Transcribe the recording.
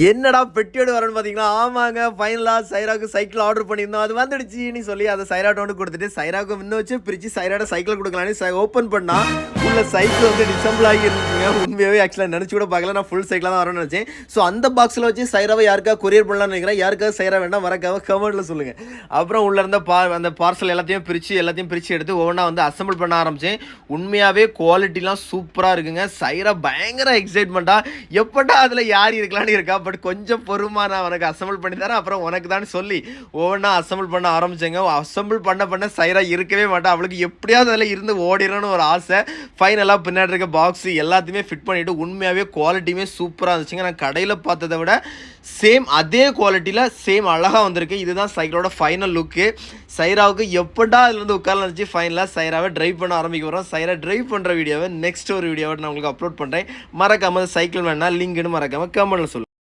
என்னடா பெட்டியோடு வரேன்னு பார்த்தீங்களா? ஆமாங்க, ஃபைனலாக சைராவுக்கு சைக்கிள் ஆர்டர் பண்ணியிருந்தோம். அது வந்துடுச்சுன்னு சொல்லி அதை சைராட்ட வந்து கொடுத்துட்டு சைராவுக்கு இன்னும் வச்சு பிரித்து சைராட சைக்கிள் கொடுக்கலான்னு ஓப்பன் பண்ணால் உள்ள சைக்கிள் வந்து டிசம்பிள் ஆகி இருந்துச்சுங்க. உண்மையாகவே ஆக்சுவலாக நினச்சி கூட பார்க்கல. நான் ஃபுல் சைக்கிளாக தான் வரேன்னு நினச்சேன். ஸோ அந்த பாக்ஸில் வச்சு சைராவை யாருக்காக கொரியர் பண்ணலாம்னு நினைக்கிறேன். யாருக்காக சைரா வேண்டாம் மறக்காம கமெண்ட்டில் சொல்லுங்கள். அப்புறம் உள்ளே இருந்த அந்த பார்சல் எல்லாத்தையும் பிரித்து எடுத்து ஒவ்வொன்றா வந்து அசம்பிள் பண்ண ஆரம்பித்தேன். உண்மையாகவே குவாலிட்டிலாம் சூப்பராக இருக்குங்க. சைரா பயங்கர எக்ஸைட்மெண்ட்டாக எப்படா அதில் யார் இருக்கலான்னு இருக்கா. பட் கொஞ்சம் பொறுமா நான் உனக்கு அசம்பிள் பண்ணி தரேன், அப்புறம் உனக்கு தான் சொல்லி ஒவ்வொன்றா அசம்பிள் பண்ண ஆரம்பிச்சேங்க. அசம்பிள் பண்ண சைரா இருக்கவே மாட்டேன். அவளுக்கு எப்படியாவது அதில் இருந்து ஓடிடணும்னு ஒரு ஆசை. ஃபைனலாக பின்னாடி இருக்க பாக்ஸ் எல்லாத்தையுமே ஃபிட் பண்ணிவிட்டு உண்மையாகவே குவாலிட்டியுமே சூப்பராக இருந்துச்சுங்க. நான் கடையில் பார்த்ததை விட சேம் அதே குவாலிட்டியில் சேம் அழகாக வந்திருக்கு. இதுதான் சைக்கிளோட ஃபைனல் லுக்கு. சைராவுக்கு எப்படா அதுலேருந்து உட்கார்ல இருந்துச்சு. ஃபைனலாக சைராவை ட்ரைவ் பண்ண ஆரம்பிக்க போகிறோம். சைரா ட்ரைவ் பண்ணுற வீடியோவை நெக்ஸ்ட் ஒரு வீடியோவை நான் உங்களுக்கு அப்லோட் பண்ணுறேன். மறக்காமல் சைக்கிள் வேணா லிங்க்னு மறக்காமல் கமெண்ட்டில் சொல்லுங்கள்.